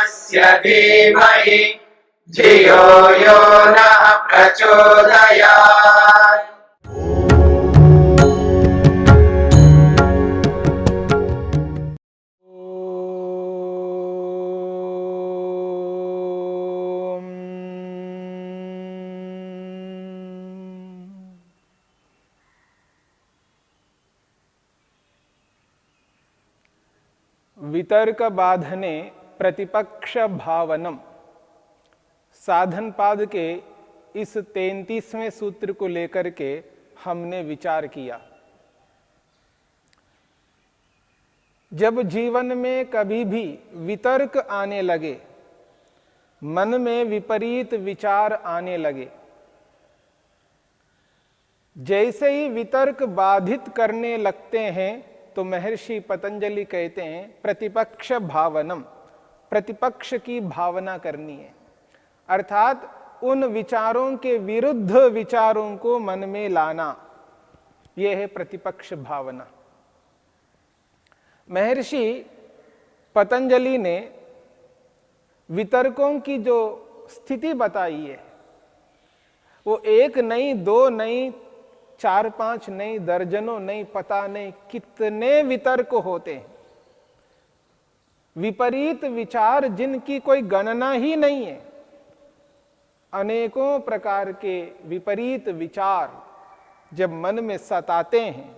तस्य धीमहि धियो यो नः प्रचोदयात्। वितर्क बाधने प्रतिपक्ष भावनम। साधन पाद के इस 33वें सूत्र को लेकर के हमने विचार किया। जब जीवन में कभी भी वितर्क आने लगे, मन में विपरीत विचार आने लगे, जैसे ही वितर्क बाधित करने लगते हैं तो महर्षि पतंजलि कहते हैं प्रतिपक्ष भावनम, प्रतिपक्ष की भावना करनी है। अर्थात उन विचारों के विरुद्ध विचारों को मन में लाना, यह है प्रतिपक्ष भावना। महर्षि पतंजलि ने वितर्कों की जो स्थिति बताई है वो एक नहीं, दो नहीं, 4-5 नहीं, दर्जनों नहीं, पता नहीं कितने वितर्क होते हैं। विपरीत विचार जिनकी कोई गणना ही नहीं है, अनेकों प्रकार के विपरीत विचार जब मन में सताते हैं,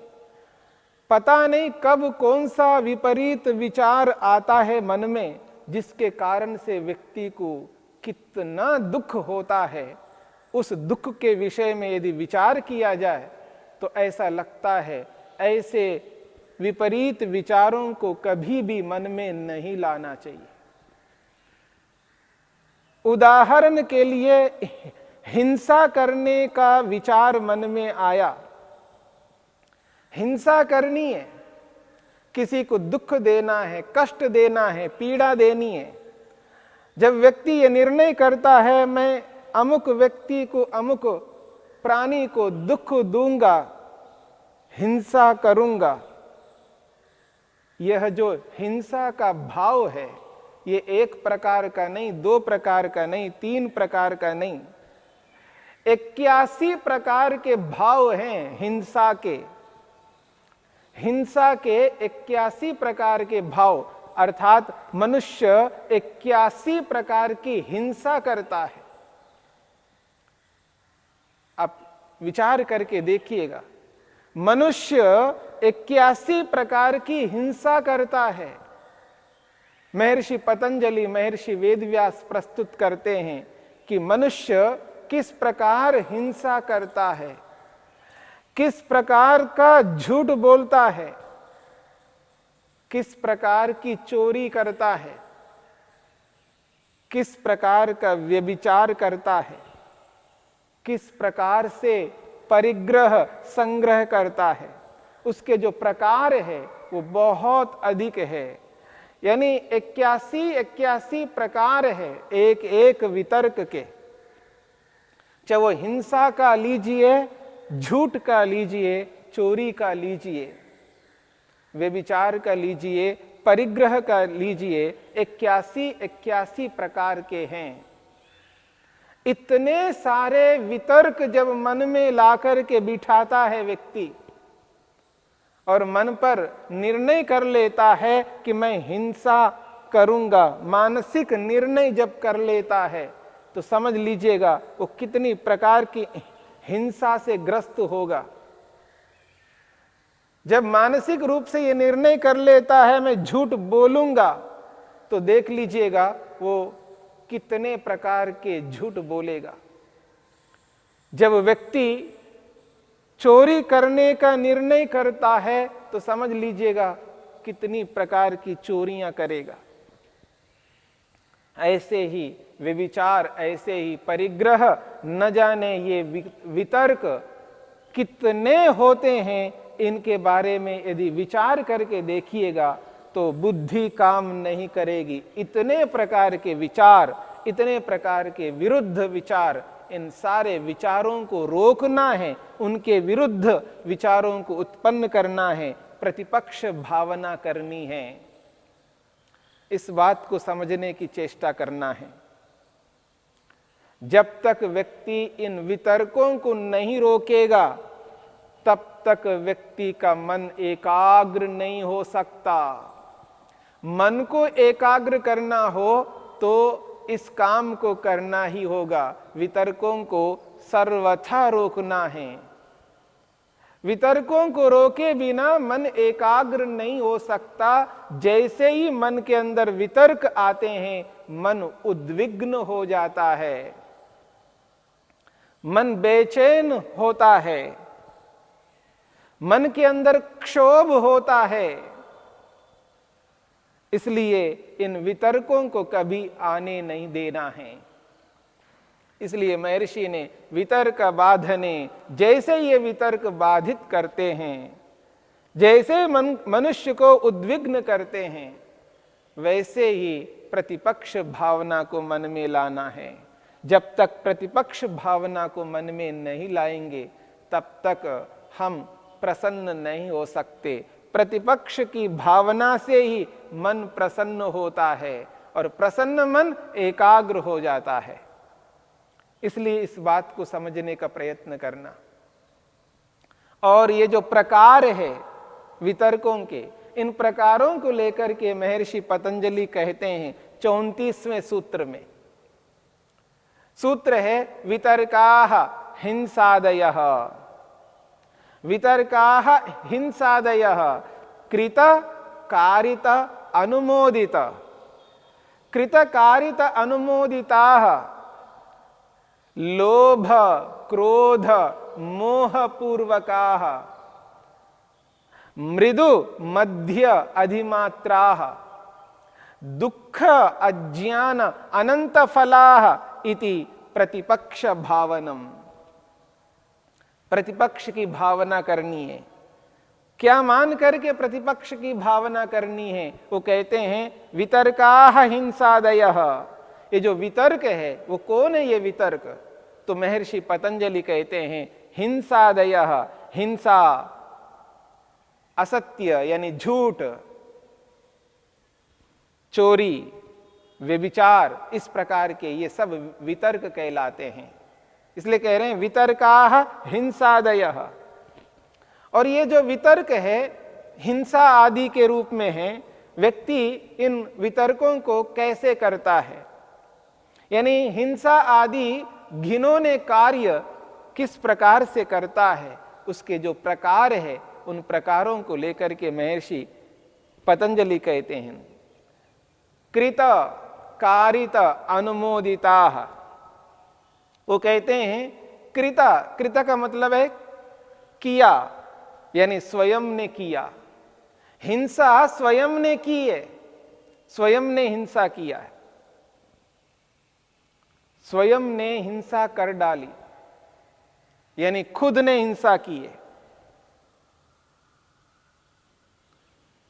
पता नहीं कब कौन सा विपरीत विचार आता है मन में, जिसके कारण से व्यक्ति को कितना दुख होता है। उस दुख के विषय में यदि विचार किया जाए तो ऐसा लगता है ऐसे विपरीत विचारों को कभी भी मन में नहीं लाना चाहिए। उदाहरण के लिए हिंसा करने का विचार मन में आया, हिंसा करनी है, किसी को दुख देना है, कष्ट देना है, पीड़ा देनी है। जब व्यक्ति ये निर्णय करता है मैं अमुक व्यक्ति को, अमुक प्राणी को दुख दूंगा, हिंसा करूंगा, यह जो हिंसा का भाव है ये एक प्रकार का नहीं, 2 प्रकार का नहीं, 3 प्रकार का नहीं, 81 प्रकार के भाव हैं हिंसा के। हिंसा के 81 प्रकार के भाव, अर्थात मनुष्य 81 प्रकार की हिंसा करता है। आप विचार करके देखिएगा, मनुष्य 81 प्रकार की हिंसा करता है। महर्षि पतंजलि, महर्षि वेदव्यास प्रस्तुत करते हैं कि मनुष्य किस प्रकार हिंसा करता है, किस प्रकार का झूठ बोलता है, किस प्रकार की चोरी करता है, किस प्रकार का व्यभिचार करता है, किस प्रकार से परिग्रह संग्रह करता है। उसके जो प्रकार है वो बहुत अधिक है, यानी 81 प्रकार है एक एक वितर्क के। चाहे वो हिंसा का लीजिए, झूठ का लीजिए, चोरी का लीजिए, व्यभिचार का लीजिए, परिग्रह का लीजिए, 81 प्रकार के हैं। इतने सारे वितर्क जब मन में लाकर के बिठाता है व्यक्ति और मन पर निर्णय कर लेता है कि मैं हिंसा करूंगा, मानसिक निर्णय जब कर लेता है तो समझ लीजिएगा वो कितनी प्रकार की हिंसा से ग्रस्त होगा। जब मानसिक रूप से ये निर्णय कर लेता है मैं झूठ बोलूंगा, तो देख लीजिएगा वो कितने प्रकार के झूठ बोलेगा। जब व्यक्ति चोरी करने का निर्णय करता है तो समझ लीजिएगा कितनी प्रकार की चोरियां करेगा। ऐसे ही व्यभिचार, ऐसे ही परिग्रह, न जाने ये वितर्क कितने होते हैं, इनके बारे में यदि विचार करके देखिएगा तो बुद्धि काम नहीं करेगी। इतने प्रकार के विचार, इतने प्रकार के विरुद्ध विचार, इन सारे विचारों को रोकना है, उनके विरुद्ध विचारों को उत्पन्न करना है, प्रतिपक्ष भावना करनी है। इस बात को समझने की चेष्टा करना है। जब तक व्यक्ति इन वितर्कों को नहीं रोकेगा तब तक व्यक्ति का मन एकाग्र नहीं हो सकता। मन को एकाग्र करना हो तो इस काम को करना ही होगा, वितर्कों को सर्वथा रोकना है। वितर्कों को रोके बिना मन एकाग्र नहीं हो सकता। जैसे ही मन के अंदर वितर्क आते हैं मन उद्विग्न हो जाता है, मन बेचैन होता है, मन के अंदर क्षोभ होता है। इसलिए इन वितर्कों को कभी आने नहीं देना है। इसलिए महर्षि ने वितर्क बाधने, जैसे ये वितर्क बाधित करते हैं, जैसे मनुष्य को उद्विग्न करते हैं, वैसे ही प्रतिपक्ष भावना को मन में लाना है। जब तक प्रतिपक्ष भावना को मन में नहीं लाएंगे तब तक हम प्रसन्न नहीं हो सकते। प्रतिपक्ष की भावना से ही मन प्रसन्न होता है और प्रसन्न मन एकाग्र हो जाता है। इसलिए इस बात को समझने का प्रयत्न करना। और ये जो प्रकार है वितर्कों के, इन प्रकारों को लेकर के महर्षि पतंजलि कहते हैं 34वें सूत्र में। सूत्र है वितर्काः हिंसादयः। वितर्काः हिंसादयः कृत कारित अनुमोदित। कृत कारित अनुमोदिताः लोभ क्रोध मोहपूर्वकाः मृदु मध्य अधिमात्राः दुख अज्ञान अनंत फलाः इति प्रतिपक्ष भावनम। प्रतिपक्ष की भावना करनी है। क्या मान करके प्रतिपक्ष की भावना करनी है? वो कहते हैं वितर्काः हिंसादयः। ये जो वितर्क है वो कौन है? ये वितर्क तो महर्षि पतंजलि कहते हैं हिंसादयः। हिंसा असत्य यानी झूठ, चोरी, व्यभिचार, इस प्रकार के ये सब वितर्क कहलाते हैं। इसलिए कह रहे हैं वितर्काः हिंसादयः। और ये जो वितर्क है हिंसा आदि के रूप में है। व्यक्ति इन वितर्कों को कैसे करता है, यानी हिंसा आदि घिनौने कार्य किस प्रकार से करता है, उसके जो प्रकार है उन प्रकारों को लेकर के महर्षि पतंजलि कहते हैं कृत कारित अनुमोदिताः। वो कहते हैं कृता, कृता का मतलब है किया, यानी स्वयं ने किया। हिंसा स्वयं ने की है, स्वयं ने हिंसा किया है, स्वयं ने हिंसा कर डाली, यानी खुद ने हिंसा की है।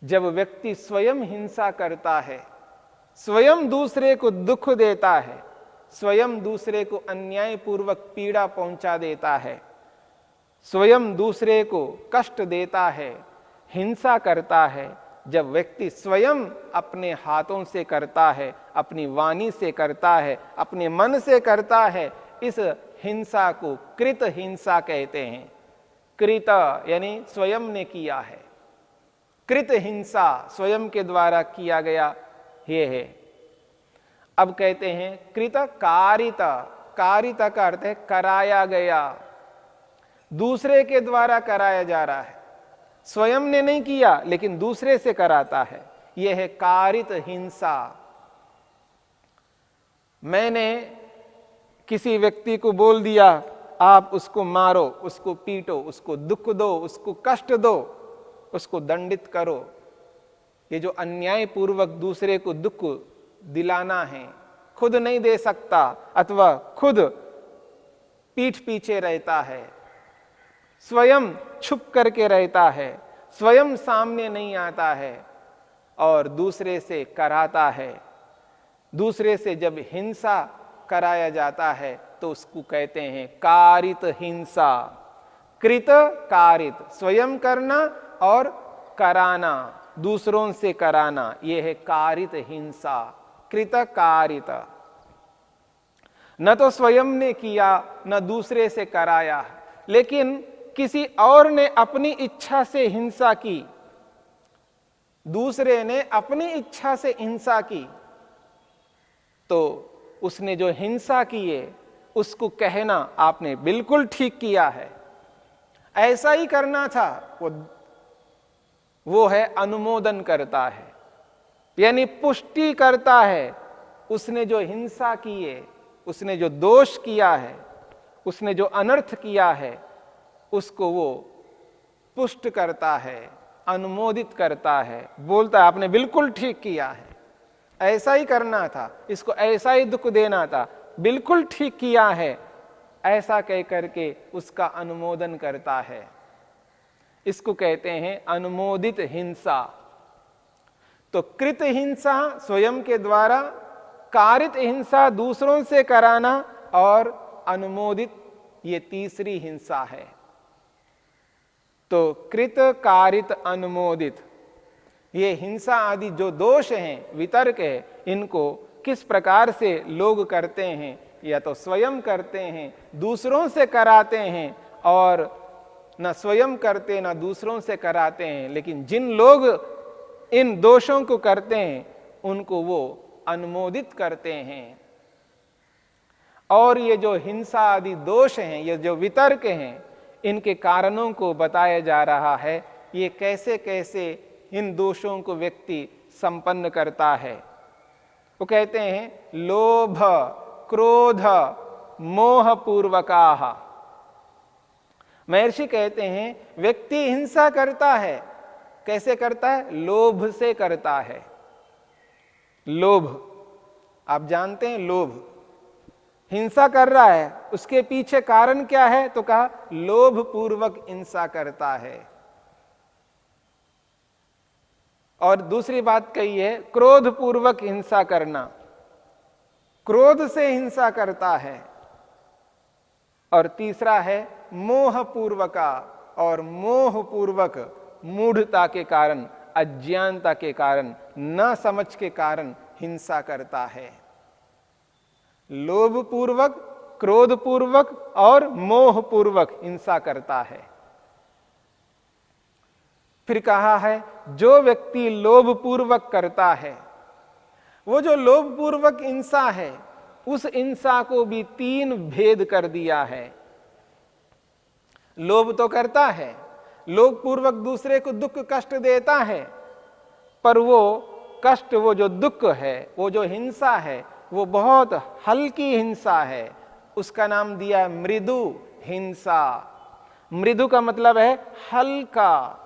जब व्यक्ति स्वयं हिंसा करता है, स्वयं दूसरे को दुख देता है, स्वयं दूसरे को अन्यायपूर्वक पीड़ा पहुंचा देता है, स्वयं दूसरे को कष्ट देता है, हिंसा करता है, जब व्यक्ति स्वयं अपने हाथों से करता है, अपनी वाणी से करता है, अपने मन से करता है, इस हिंसा को कृत हिंसा कहते हैं। कृत यानी स्वयं ने किया है, कृत हिंसा स्वयं के द्वारा किया गया ये है। अब कहते हैं कृत कारित। कारित का अर्थ है कराया गया, दूसरे के द्वारा कराया जा रहा है। स्वयं ने नहीं किया लेकिन दूसरे से कराता है, यह है कारित हिंसा। मैंने किसी व्यक्ति को बोल दिया आप उसको मारो, उसको पीटो, उसको दुख दो, उसको कष्ट दो, उसको दंडित करो। ये जो अन्यायपूर्वक दूसरे को दुख दिलाना है, खुद नहीं दे सकता अथवा खुद पीठ पीछे रहता है, स्वयं छुप करके रहता है, स्वयं सामने नहीं आता है और दूसरे से कराता है। दूसरे से जब हिंसा कराया जाता है तो उसको कहते हैं कारित हिंसा। कृत कारित, स्वयं करना और कराना। दूसरों से कराना, यह है कारित हिंसा, कृत कारित। न तो स्वयं ने किया न दूसरे से कराया, लेकिन किसी और ने अपनी इच्छा से हिंसा की, दूसरे ने अपनी इच्छा से हिंसा की, तो उसने जो हिंसा की है उसको कहना आपने बिल्कुल ठीक किया है, ऐसा ही करना था, वो है अनुमोदन करता है, यानी पुष्टि करता है। उसने जो हिंसा की है, उसने जो दोष किया है, उसने जो अनर्थ किया है, उसको वो पुष्ट करता है, अनुमोदित करता है, बोलता है आपने बिल्कुल ठीक किया है, ऐसा ही करना था, इसको ऐसा ही दुख देना था, बिल्कुल ठीक किया है, ऐसा कह करके उसका अनुमोदन करता है। इसको कहते हैं अनुमोदित हिंसा। तो कृत हिंसा स्वयं के द्वारा, कारित हिंसा दूसरों से कराना, और अनुमोदित ये तीसरी हिंसा है। तो कृत कारित अनुमोदित ये हिंसा आदि जो दोष हैं, वितर्क है, इनको किस प्रकार से लोग करते हैं, या तो स्वयं करते हैं, दूसरों से कराते हैं, और न स्वयं करते न दूसरों से कराते हैं, लेकिन जिन लोग इन दोषों को करते हैं उनको वो अनुमोदित करते हैं। और ये जो हिंसा आदि दोष हैं, ये जो वितर्क हैं, इनके कारणों को बताया जा रहा है, ये कैसे कैसे इन दोषों को व्यक्ति संपन्न करता है। वो कहते हैं लोभ क्रोध मोह पूर्वकाः। महर्षि कहते हैं व्यक्ति हिंसा करता है, कैसे करता है? लोभ से करता है। लोभ, आप जानते हैं लोभ, हिंसा कर रहा है, उसके पीछे कारण क्या है? तो कहा लोभ पूर्वक हिंसा करता है। और दूसरी बात कही है क्रोध पूर्वक हिंसा करना, क्रोध से हिंसा करता है। और तीसरा है मोह पूर्वका, और मोह पूर्वक मूढ़ता के कारण, अज्ञानता के कारण, न समझ के कारण हिंसा करता है। लोभ पूर्वक, क्रोध पूर्वक और मोह पूर्वक हिंसा करता है। फिर कहा है जो व्यक्ति लोभ पूर्वक करता है, वो जो लोभ पूर्वक हिंसा है, उस हिंसा को भी तीन भेद कर दिया है। लोभ तो करता है, लोभ पूर्वक दूसरे को दुख कष्ट देता है, पर वो कष्ट, वो जो दुख है, वो जो हिंसा है, वो बहुत हल्की हिंसा है। उसका नाम दिया मृदु हिंसा। मृदु का मतलब है हल्का,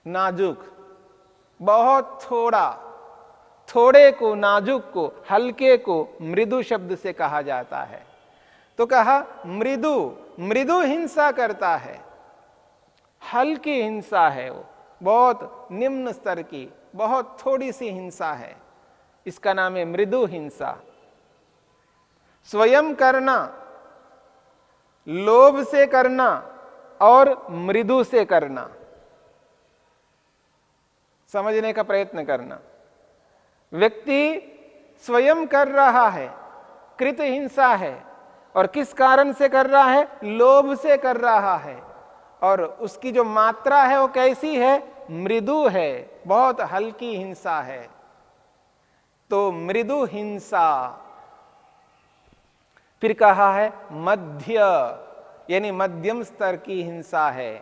नाजुक, बहुत थोड़ा, थोड़े को, नाजुक को, हल्के को मृदु शब्द से कहा जाता है। तो कहा मृदु, मृदु हिंसा करता है, हल्की हिंसा है, वो बहुत निम्न स्तर की, बहुत थोड़ी सी हिंसा है, इसका नाम है मृदु हिंसा। स्वयं करना, लोभ से करना और मृदु से करना, समझने का प्रयत्न करना। व्यक्ति स्वयं कर रहा है, कृत हिंसा है, और किस कारण से कर रहा है? लोभ से कर रहा है, और उसकी जो मात्रा है वो कैसी है? मृदु है, बहुत हल्की हिंसा है। तो मृदु हिंसा। फिर कहा है मध्य, यानी मध्यम स्तर की हिंसा है।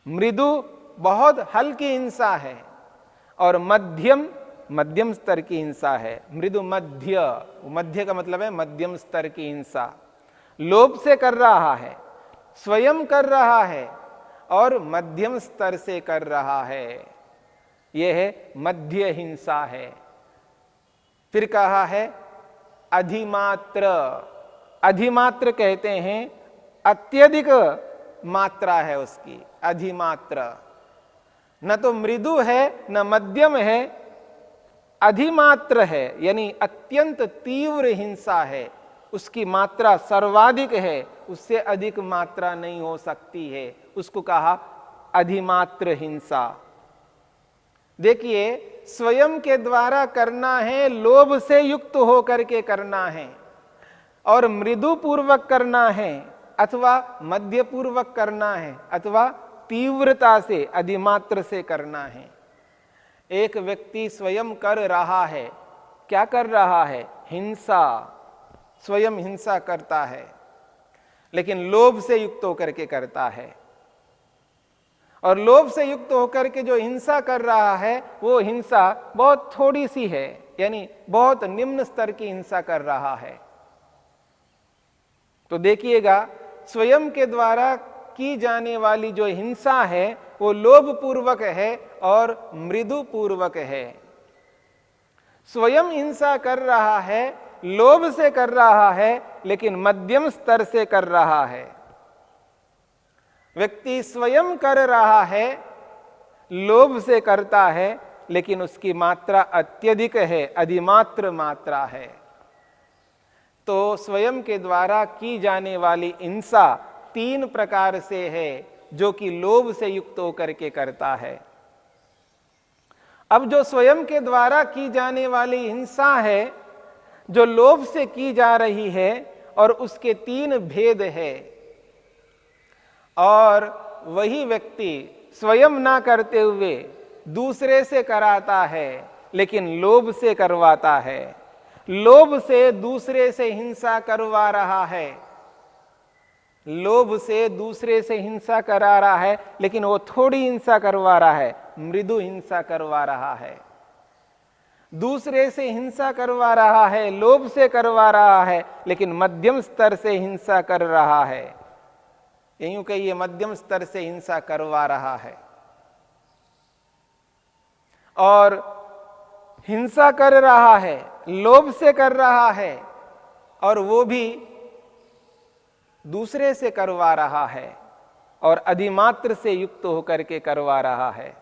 मृदु बहुत हल्की हिंसा है, और मध्यम, मध्यम स्तर की हिंसा है। मृदु मध्य, मध्य का मतलब है मध्यम स्तर की हिंसा। लोभ से कर रहा है, स्वयं कर रहा है, और मध्यम स्तर से कर रहा है, यह है मध्य हिंसा है। फिर कहा है अधिमात्र। अधिमात्र कहते हैं अत्यधिक मात्रा है उसकी, अधिमात्र। न तो मृदु है न मध्यम है, अधिमात्र है, यानी अत्यंत तीव्र हिंसा है, उसकी मात्रा सर्वाधिक है, उससे अधिक मात्रा नहीं हो सकती है, उसको कहा अधिमात्र हिंसा। देखिए, स्वयं के द्वारा करना है, लोभ से युक्त होकर के करना है, और मृदु पूर्वक करना है, अथवा मध्य पूर्वक करना है, अथवा तीव्रता से अधिमात्र से करना है। एक व्यक्ति स्वयं कर रहा है, क्या कर रहा है? हिंसा, स्वयं हिंसा करता है, लेकिन लोभ से युक्त होकर के करता है। और लोभ से युक्त होकर के जो हिंसा कर रहा है, वो हिंसा बहुत थोड़ी सी है, यानी बहुत निम्न स्तर की हिंसा कर रहा है। तो देखिएगा, स्वयं के द्वारा की जाने वाली जो हिंसा है वो लोभ पूर्वक है और मृदु पूर्वक है। स्वयं हिंसा कर रहा है, लोभ से कर रहा है, लेकिन मध्यम स्तर से कर रहा है। व्यक्ति स्वयं कर रहा है, लोभ से करता है, लेकिन उसकी मात्रा अत्यधिक है, अधिमात्र मात्रा है। तो स्वयं के द्वारा की जाने वाली हिंसा 3 प्रकार से है, जो कि लोभ से युक्त होकर के करता है। अब जो स्वयं के द्वारा की जाने वाली हिंसा है, जो लोभ से की जा रही है, और उसके 3 भेद है, और वही व्यक्ति स्वयं ना करते हुए दूसरे से कराता है, लेकिन लोभ से करवाता है। लोभ से दूसरे से हिंसा करवा रहा है, लोभ से दूसरे से हिंसा करा रहा है, लेकिन वो थोड़ी हिंसा करवा रहा है, मृदु हिंसा करवा रहा है। दूसरे से हिंसा करवा रहा है, लोभ से करवा रहा है, लेकिन मध्यम स्तर से हिंसा कर रहा है। यूं कहिए, मध्यम स्तर से हिंसा करवा रहा है। और हिंसा कर रहा है, लोभ से कर रहा है, और वो भी दूसरे से करवा रहा है, और अधिमात्र से युक्त होकर के करवा रहा है।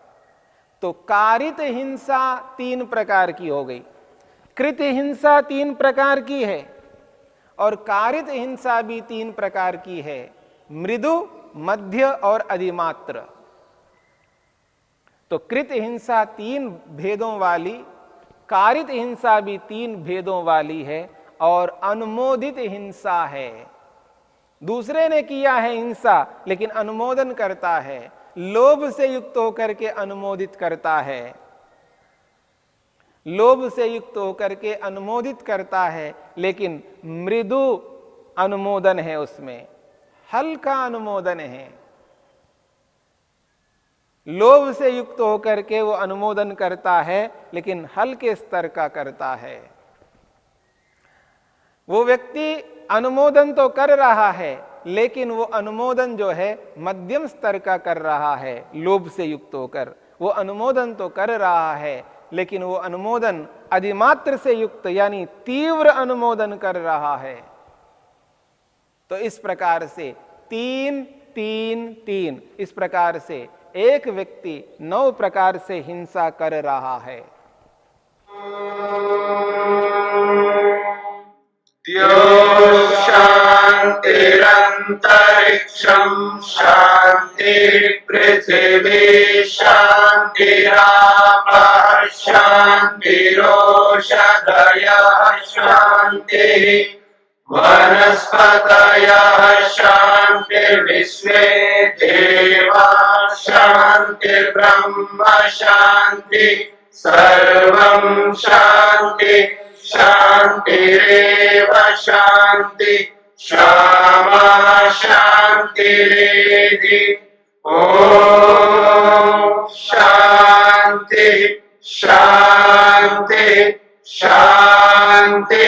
तो कारित हिंसा 3 प्रकार की हो गई, कृत हिंसा 3 प्रकार की है, और कारित हिंसा भी 3 प्रकार की है, मृदु, मध्य और अधिमात्र। तो कृत हिंसा 3 भेदों वाली, कारित हिंसा भी 3 भेदों वाली है, और अनुमोदित हिंसा है। दूसरे ने किया है हिंसा, लेकिन अनुमोदन करता है, लोभ से युक्त होकर के अनुमोदित करता है, लोभ से युक्त होकर के अनुमोदित करता है, लेकिन मृदु अनुमोदन है, उसमें हल्का अनुमोदन है। लोभ से युक्त होकर के वो अनुमोदन करता है, लेकिन हल्के स्तर का करता है। वो व्यक्ति अनुमोदन तो कर रहा है, लेकिन वो अनुमोदन जो है मध्यम स्तर का कर रहा है, लोभ से युक्त होकर। वो अनुमोदन तो कर रहा है, लेकिन वो अनुमोदन अधिमात्र से युक्त, यानी तीव्र अनुमोदन कर रहा है। तो इस प्रकार से 3, 3, 3, इस प्रकार से एक व्यक्ति 9 प्रकार से हिंसा कर रहा है। शांतिरंतरिक्षं शांति पृथिवी शांतिरापः शांतिरोषधयः शांतिः वनस्पतयः शांतिर्विश्वे देवाः शांतिर्ब्रह्म शांति सर्वं शांति शांतिरेव शांति क्षमा शांतिरेधि ओम शांति शांति शांति।